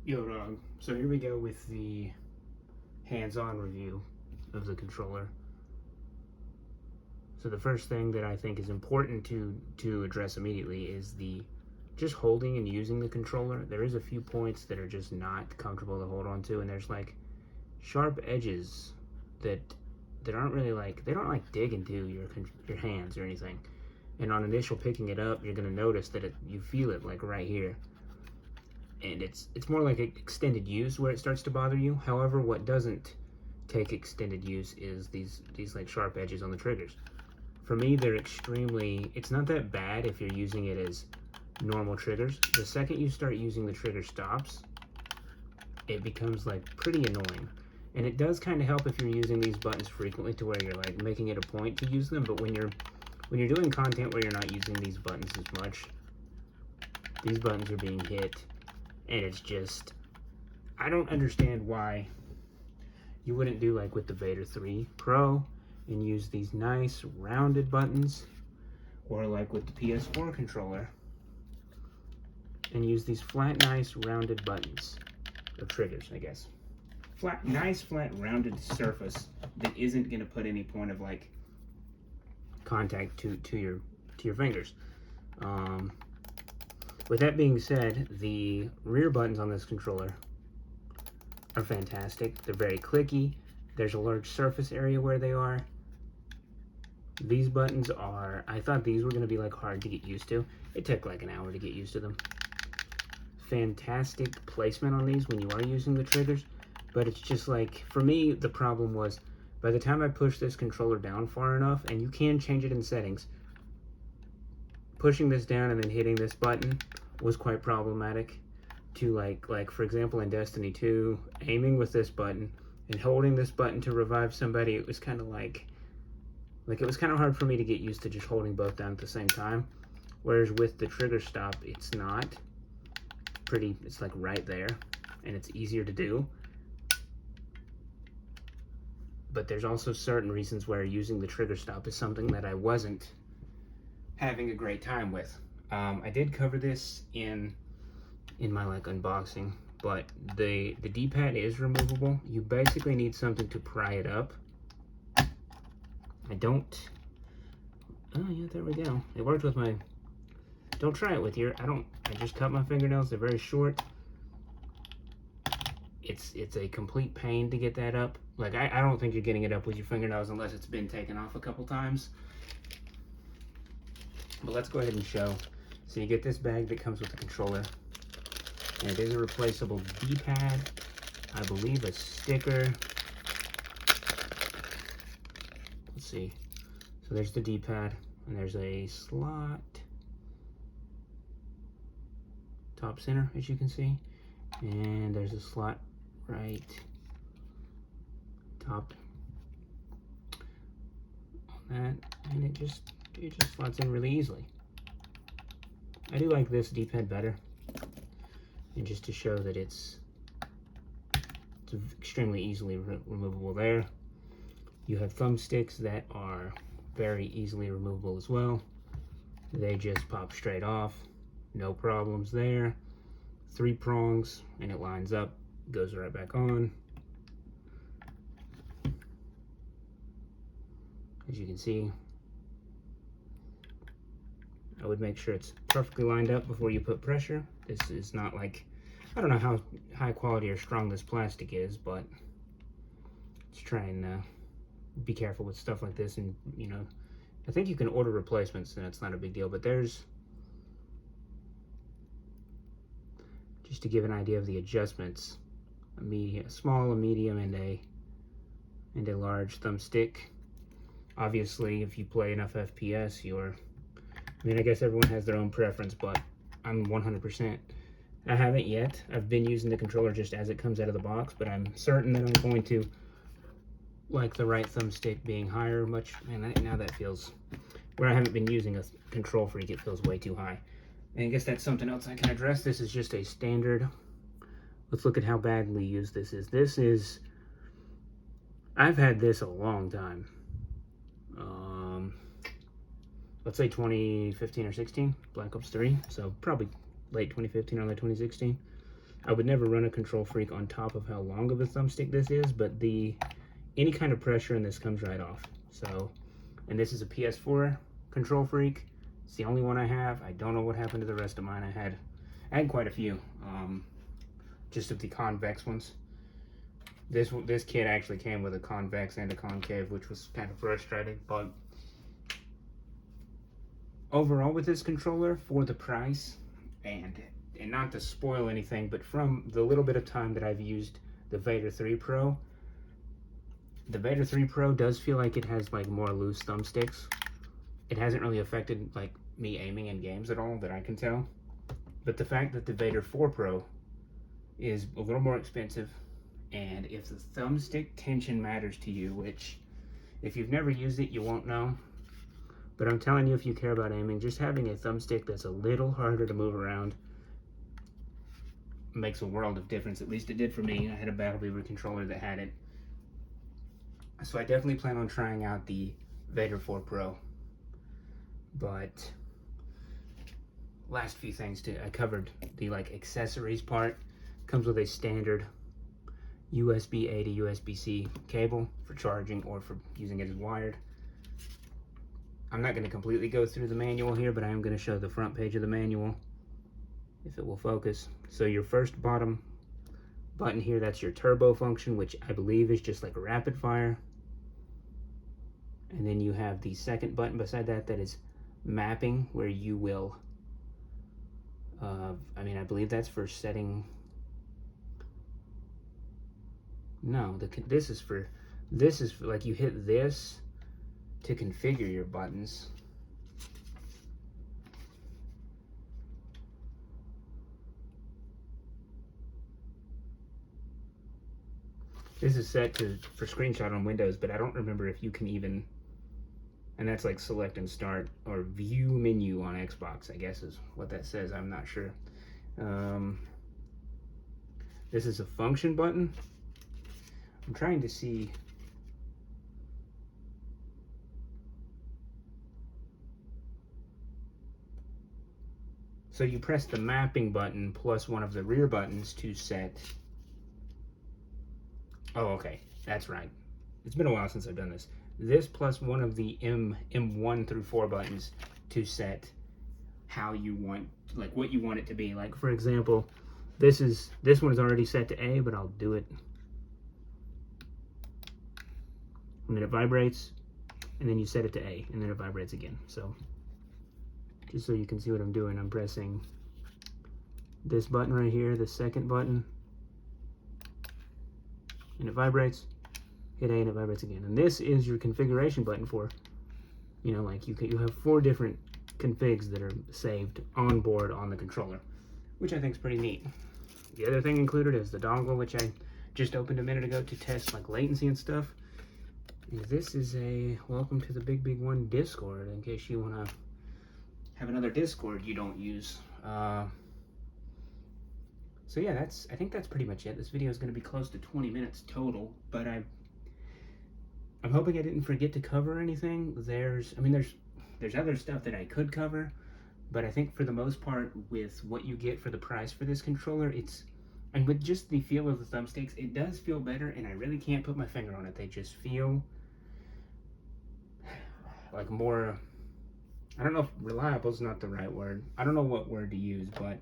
Yo, dog. So here we go with the hands-on review of the controller. So the first thing that I think is important to address immediately is the just holding and using the controller. There is a few points that are just not comfortable to hold on to, and there's like sharp edges that aren't really like, they don't like dig into your hands or anything. And on initial picking it up, you're gonna notice that you feel it like right here. And it's more like extended use where it starts to bother you. However, what doesn't take extended use is these like sharp edges on the triggers. For me, they're extremely, it's not that bad if you're using it as normal triggers. The second you start using the trigger stops, it becomes like pretty annoying. And it does kind of help if you're using these buttons frequently to where you're like making it a point to use them. But when you're doing content where you're not using these buttons as much, these buttons are being hit. And it's just, I don't understand why you wouldn't do like with the Vader 3 Pro and use these nice rounded buttons, or like with the PS4 controller and use these flat, nice rounded buttons, or triggers, I guess. Nice flat rounded surface that isn't gonna put any point of like contact to your fingers. With that being said, the rear buttons on this controller are fantastic. They're very clicky. There's a large surface area where they are. These buttons are, I thought these were gonna be like hard to get used to. It took like an hour to get used to them. Fantastic placement on these when you are using the triggers, but it's just like, for me, the problem was by the time I pushed this controller down far enough, and you can change it in settings, pushing this down and then hitting this button was quite problematic. To like for example in Destiny 2, aiming with this button and holding this button to revive somebody, it was kind of like it was kind of hard for me to get used to just holding both down at the same time. Whereas with the trigger stop, it's not pretty, it's like right there and it's easier to do. But there's also certain reasons where using the trigger stop is something that I wasn't having a great time with. I did cover this in my like unboxing, but the D-pad is removable. You basically need something to pry it up. Oh yeah, there we go. It worked with my, don't try it with your, I just cut my fingernails, they're very short. It's a complete pain to get that up. Like I don't think you're getting it up with your fingernails unless it's been taken off a couple times. But let's go ahead and show. So you get this bag that comes with the controller, and it is a replaceable D-pad, I believe a sticker. Let's see. So there's the D-pad, and there's a slot top center, as you can see, and there's a slot right top on that, and it just slots in really easily. I do like this D-pad better, and just to show that it's extremely easily removable there. You have thumbsticks that are very easily removable as well. They just pop straight off, no problems there. 3 prongs, and it lines up, goes right back on. As you can see, I would make sure it's perfectly lined up before you put pressure. This is not like, I don't know how high quality or strong this plastic is, but let's try and be careful with stuff like this. And you know, I think you can order replacements and it's not a big deal, but there's, just to give an idea of the adjustments, a small, a medium, and a large thumbstick. Obviously, if you play enough FPS, I mean, I guess everyone has their own preference, but I'm 100%. I haven't yet. I've been using the controller just as it comes out of the box, but I'm certain that I'm going to like the right thumbstick being higher. Man, now that feels, where I haven't been using a control freak, it feels way too high. And I guess that's something else I can address. This is just a standard. Let's look at how badly used this is. I've had this a long time. Let's say 2015 or 16, Black Ops 3. So probably late 2015 or late 2016. I would never run a Control Freak on top of how long of a thumbstick this is, but any kind of pressure in this comes right off. So, and this is a PS4 Control Freak. It's the only one I have. I don't know what happened to the rest of mine. I had quite a few, just of the convex ones. This kit actually came with a convex and a concave, which was kind of frustrating, but overall with this controller, for the price, and not to spoil anything, but from the little bit of time that I've used the Vader 3 Pro, the Vader 3 Pro does feel like it has like more loose thumbsticks. It hasn't really affected like me aiming in games at all that I can tell. But the fact that the Vader 4 Pro is a little more expensive, and if the thumbstick tension matters to you, which if you've never used it, you won't know. But I'm telling you, if you care about aiming, just having a thumbstick that's a little harder to move around makes a world of difference. At least it did for me. I had a Battle Beaver controller that had it. So I definitely plan on trying out the Vader 4 Pro. But last few things too. I covered the like accessories part. Comes with a standard USB-A to USB-C cable for charging or for using it as wired. I'm not going to completely go through the manual here, but I am going to show the front page of the manual, if it will focus. So your first bottom button here, that's your turbo function, which I believe is just like a rapid fire. And then you have the second button beside that, that is mapping, where you will, I believe that's for setting. No, this is for like you hit this to configure your buttons. This is set for screenshot on Windows, but I don't remember if you can even, and that's like select and start or view menu on Xbox, I guess is what that says. I'm not sure. This is a function button. I'm trying to see. So you press the mapping button plus one of the rear buttons to set. Oh, okay, that's right. It's been a while since I've done this. This plus one of the M1 through 4 buttons to set how you want, like what you want it to be. Like for example, this one is already set to A, but I'll do it. And then it vibrates, and then you set it to A, and then it vibrates again. So just so you can see what I'm doing, I'm pressing this button right here, the second button, and it vibrates. Hit A and it vibrates again. And this is your configuration button for, you know, like you have 4 different configs that are saved on board on the controller, which I think is pretty neat. The other thing included is the dongle, which I just opened a minute ago to test like latency and stuff. And this is a welcome to the BigBig One Discord, in case you want to have another Discord you don't use. So yeah, I think that's pretty much it. This video is going to be close to 20 minutes total, but I'm hoping I didn't forget to cover anything. There's other stuff that I could cover, but I think for the most part, with what you get for the price for this controller, and with just the feel of the thumbsticks, it does feel better, and I really can't put my finger on it. They just feel like more, I don't know if reliable is not the right word. I don't know what word to use, but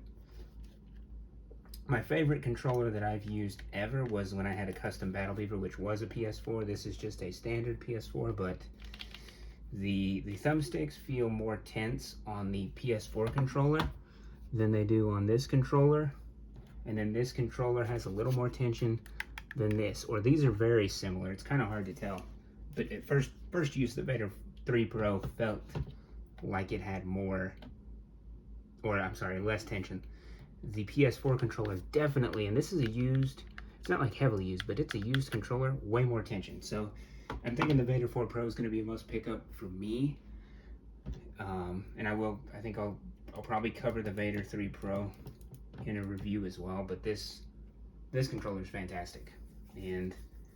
my favorite controller that I've used ever was when I had a custom Battle Beaver, which was a PS4. This is just a standard PS4, but the thumbsticks feel more tense on the PS4 controller than they do on this controller. And then this controller has a little more tension than this, or these are very similar. It's kind of hard to tell, but at first use, the Vader 3 Pro felt like it had more, or I'm sorry, less tension. The PS4 controller definitely, and this is a used, it's not like heavily used, but it's a used controller, way more tension. So I'm thinking the Vader 4 Pro is going to be a must pick up for me. And I think I'll probably cover the Vader 3 Pro in a review as well, but this controller is fantastic, and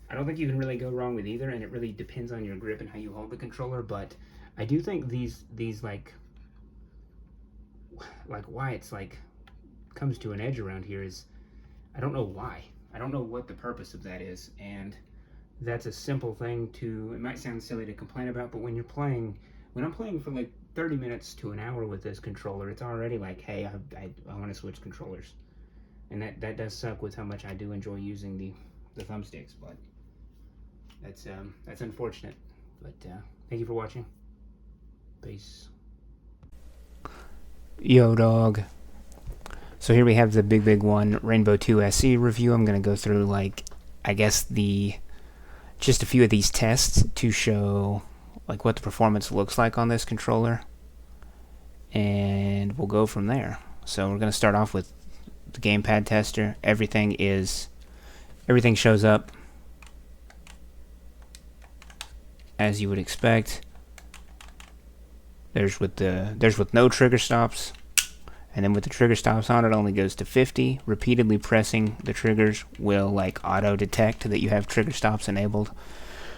I don't think you can really go wrong with either, and it really depends on your grip and how you hold the controller. But I do think these like why it's like comes to an edge around here is I don't know why. I don't know what the purpose of that is, and that's a simple thing to. It might sound silly to complain about, but when I'm playing for like 30 minutes to an hour with this controller, it's already like, hey, I want to switch controllers, and that does suck with how much I do enjoy using the thumbsticks, but that's unfortunate. But thank you for watching. Peace. Yo, dog. So here we have the BigBig One Rainbow 2 SE review. I'm going to go through, like, I guess just a few of these tests to show, like, what the performance looks like on this controller. And we'll go from there. So we're going to start off with the gamepad tester. Everything shows up as you would expect. There's with no trigger stops. And then with the trigger stops on, it only goes to 50. Repeatedly pressing the triggers will like auto detect that you have trigger stops enabled.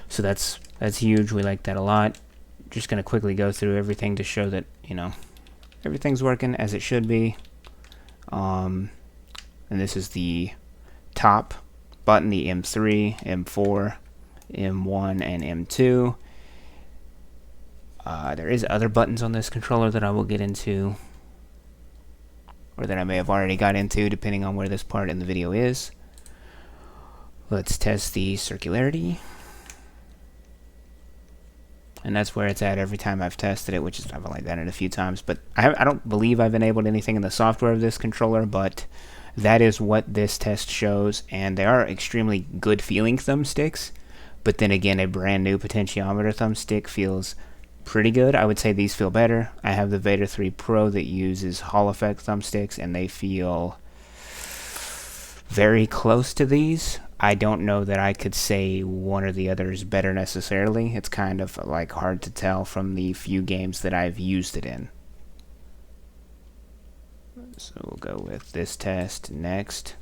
So that's huge. We like that a lot. Just gonna quickly go through everything to show that, you know, everything's working as it should be. And this is the top button, the M3, M4, M1, and M2. There is other buttons on this controller that I will get into, or that I may have already got into, depending on where this part in the video is. Let's test the circularity. And that's where it's at every time I've tested it, which is, I've only done it a few times. But I don't believe I've enabled anything in the software of this controller, but that is what this test shows. And they are extremely good feeling thumbsticks. But then again, a brand new potentiometer thumbstick feels pretty good. I would say these feel better. I have the Vader 3 Pro that uses Hall effect thumbsticks, and they feel very close to these. I don't know that I could say one or the other is better necessarily. It's kind of like hard to tell from the few games that I've used it in. So we'll go with this test next.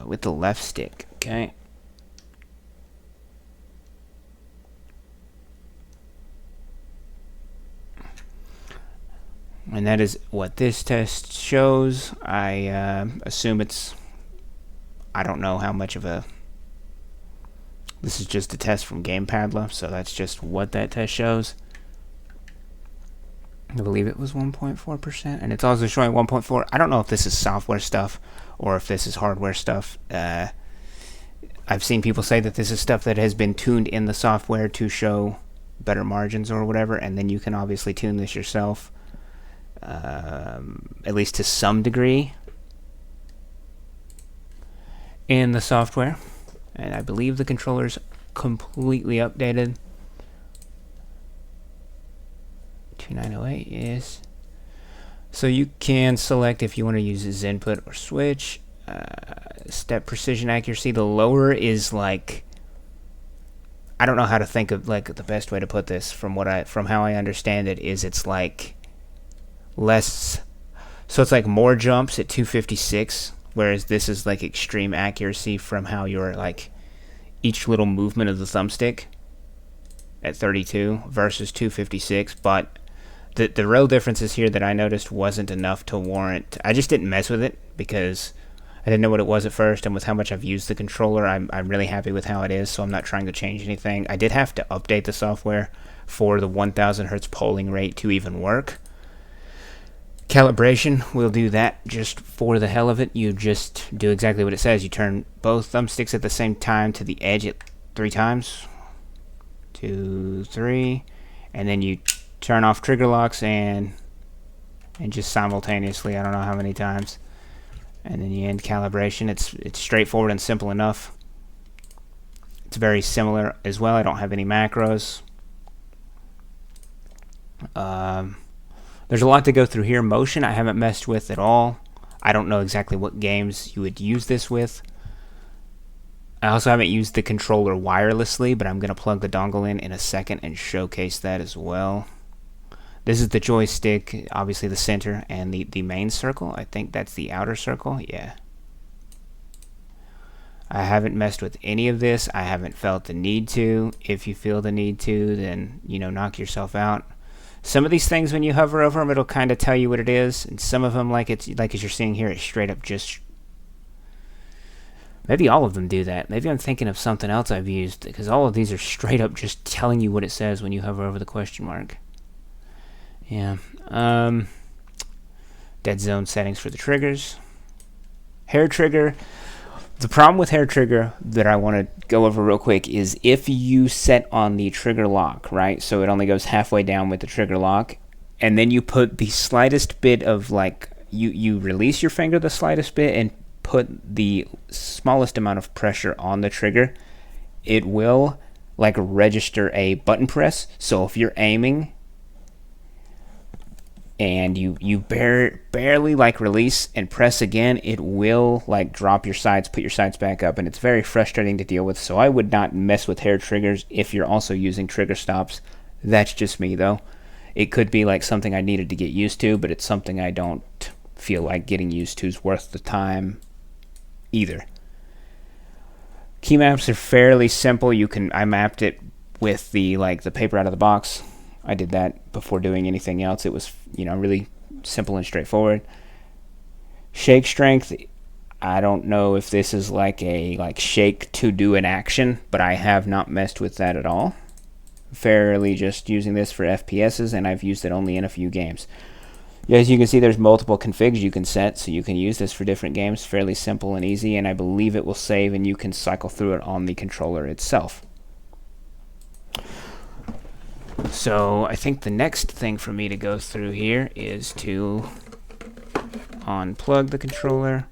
With the left stick, okay. And that is what this test shows. I assume it's, I don't know how much of a, this is just a test from GamePadla, so that's just what that test shows. I believe it was 1.4%, and it's also showing 1.4. I don't know if this is software stuff or if this is hardware stuff. I've seen people say that this is stuff that has been tuned in the software to show better margins or whatever, and then you can obviously tune this yourself. At least to some degree in the software. And I believe the controller's completely updated. 2908, yes. So you can select if you want to use his input or switch. Step precision accuracy. The lower is like, I don't know how to think of like the best way to put this. From how I understand it, is it's like less, so it's like more jumps at 256, whereas this is like extreme accuracy from how you're like each little movement of the thumbstick at 32 versus 256. But the real differences here that I noticed wasn't enough to warrant, I just didn't mess with it because I didn't know what it was at first, and with how much I've used the controller, I'm really happy with how it is, so I'm not trying to change anything. I did have to update the software for the 1000 hertz polling rate to even work. Calibration, we'll do that just for the hell of it. You just do exactly what it says. You turn both thumbsticks at the same time to the edge at 3 times. 2, 3. And then you turn off trigger locks and just simultaneously, I don't know how many times. And then you end calibration. It's straightforward and simple enough. It's very similar as well. I don't have any macros. There's a lot to go through here. Motion I haven't messed with at all. I don't know exactly what games you would use this with. I also haven't used the controller wirelessly, but I'm going to plug the dongle in a second and showcase that as well. This is the joystick, obviously the center, and the main circle. I think that's the outer circle. Yeah. I haven't messed with any of this. I haven't felt the need to. If you feel the need to, then, you know, knock yourself out. Some of these things, when you hover over them, it'll kind of tell you what it is, and some of them, like as you're seeing here, it's straight up just. Maybe all of them do that. Maybe I'm thinking of something else I've used, because all of these are straight up just telling you what it says when you hover over the question mark. Yeah. Dead zone settings for the triggers. Hair trigger. The problem with hair trigger that I want to go over real quick is if you set on the trigger lock, right? So it only goes halfway down with the trigger lock, and then you put the slightest bit of you release your finger the slightest bit and put the smallest amount of pressure on the trigger, it will register a button press. So if you're aiming and you barely release and press again, it will drop your sights, put your sights back up, and it's very frustrating to deal with. So I would not mess with hair triggers if you're also using trigger stops. That's just me, though. It could be something I needed to get used to, but it's something I don't feel like getting used to is worth the time either. Key maps are fairly simple. I mapped it with the paper out of the box. I did that before doing anything else. It was, really simple and straightforward. Shake strength, I don't know if this is a shake to do an action, but I have not messed with that at all. Fairly just using this for FPSs, and I've used it only in a few games. As you can see, there's multiple configs you can set, so you can use this for different games. Fairly simple and easy, and I believe it will save, and you can cycle through it on the controller itself. So I think the next thing for me to go through here is to unplug the controller.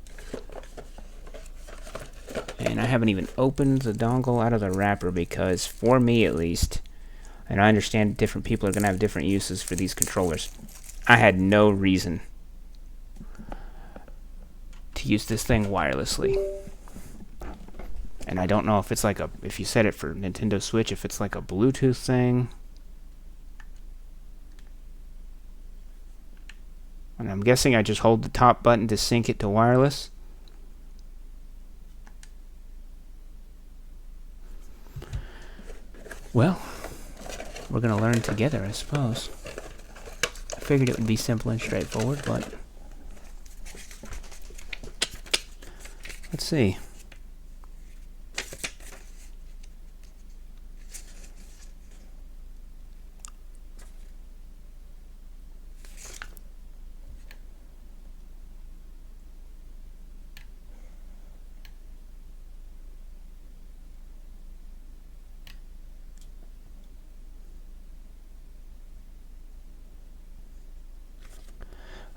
And I haven't even opened the dongle out of the wrapper because, for me at least, and I understand different people are going to have different uses for these controllers, I had no reason to use this thing wirelessly. And I don't know if it's if you set it for Nintendo Switch, if it's a Bluetooth thing. And I'm guessing I just hold the top button to sync it to wireless. Well, we're going to learn together, I suppose. I figured it would be simple and straightforward, but let's see.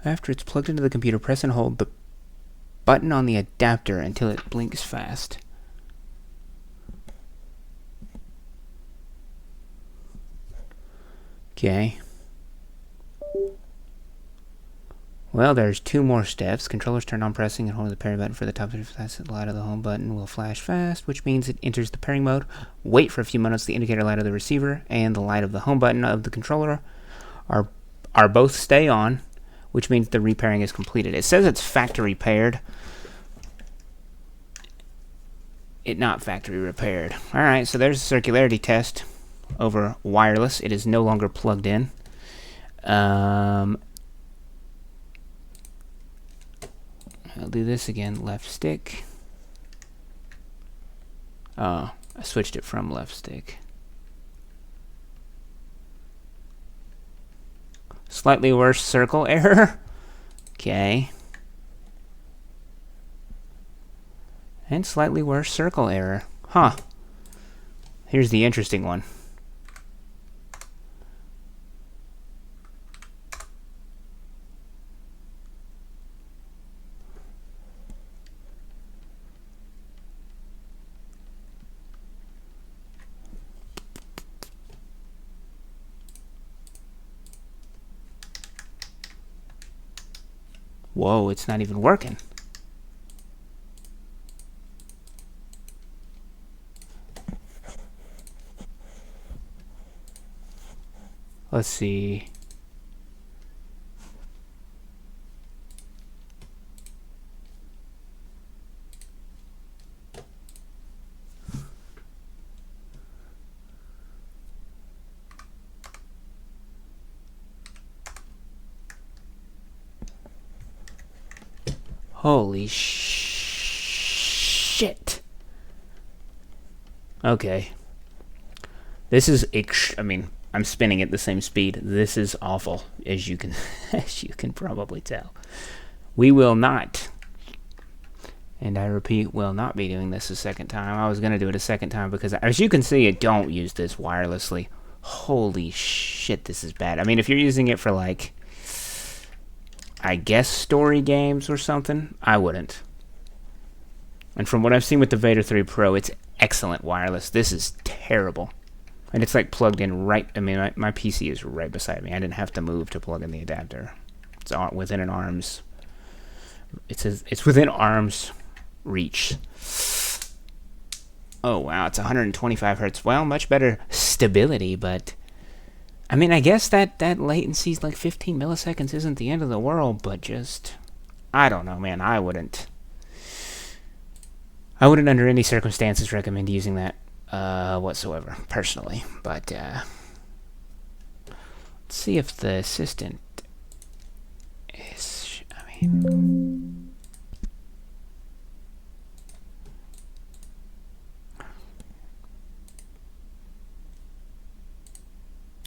After it's plugged into the computer, press and hold the button on the adapter until it blinks fast. Okay. Well, there's 2 more steps. Controllers turn on pressing and holding the pairing button for the top. That's the light of the home button will flash fast, which means it enters the pairing mode. Wait for a few minutes. The indicator light of the receiver and the light of the home button of the controller are both stay on, which means the repairing is completed. It says it's factory paired. It not factory repaired. Alright, so there's a circularity test over wireless. It is no longer plugged in. I'll do this again. Left stick. Oh, I switched it from left stick. Slightly worse circle error. Okay. And slightly worse circle error. Huh. Here's the interesting one. Whoa, it's not even working. Let's see. Holy shit. Okay. This is I mean, I'm spinning at the same speed. This is awful, as you can probably tell. We will not, and I repeat, will not be doing this a second time. I was going to do it a second time because, as you can see, don't use this wirelessly. Holy shit, this is bad. I mean, if you're using it for, like, I guess story games or something, I wouldn't. And from what I've seen with the Vader 3 Pro, it's excellent wireless. This is terrible. And it's like plugged in right, I mean, my PC is right beside me. I didn't have to move to plug in the adapter. It's within an arm's, it's within arm's reach. Oh, wow, it's 125 hertz. Well, much better stability, but I mean, I guess that latency is like 15 milliseconds isn't the end of the world, but just, I don't know, man. I wouldn't under any circumstances recommend using that whatsoever, personally. But let's see if the assistant is, I mean,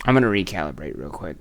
I'm going to recalibrate real quick.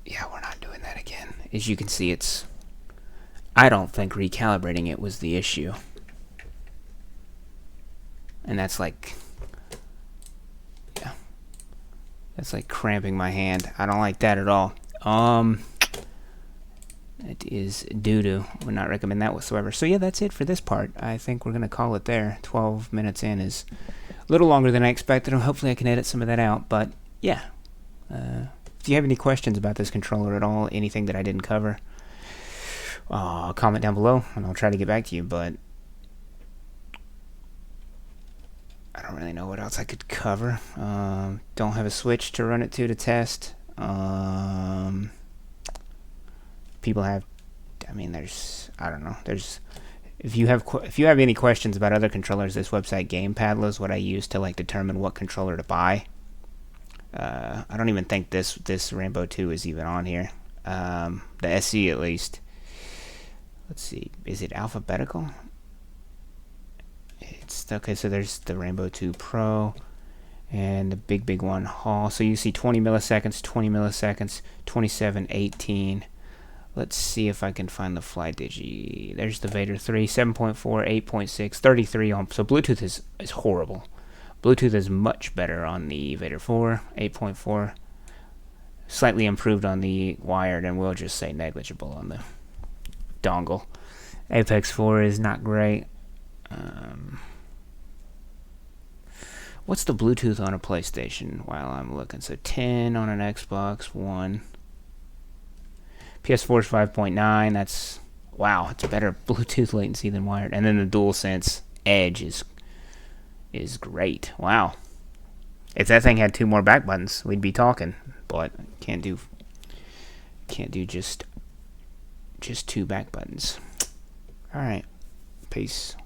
Yeah, we're not doing that again. As you can see, I don't think recalibrating it was the issue. And that's like, yeah, that's like cramping my hand. I don't like that at all. It is doo-doo. Would not recommend that whatsoever. So yeah, that's it for this part. I think we're going to call it there. 12 minutes in is a little longer than I expected. Hopefully I can edit some of that out. But yeah. If you have any questions about this controller at all, anything that I didn't cover, comment down below and I'll try to get back to you. But I don't really know what else I could cover. Don't have a Switch to run it to test. People have, I mean, I don't know. If you have any questions about other controllers, this website Gamepad is what I use to like determine what controller to buy. I don't even think this Rainbow 2 is even on here. The SE at least. Let's see. Is it alphabetical? It's okay. So there's the Rainbow 2 Pro and the BigBig one Hall. So you see 20 milliseconds, 20 milliseconds, 27, 18. Let's see if I can find the fly digi. There's the Vader 3, 7.4, 8.6, 33 ohm. So Bluetooth is horrible. Bluetooth is much better on the Vader 4, 8.4. Slightly improved on the wired, and we'll just say negligible on the dongle. Apex 4 is not great. What's the Bluetooth on a PlayStation while I'm looking? So 10 on an Xbox One. PS4 is 5.9. That's, wow, it's better Bluetooth latency than wired. And then the DualSense Edge is great. Wow. If that thing had 2 more back buttons, we'd be talking. But can't do just 2 back buttons. All right. Peace.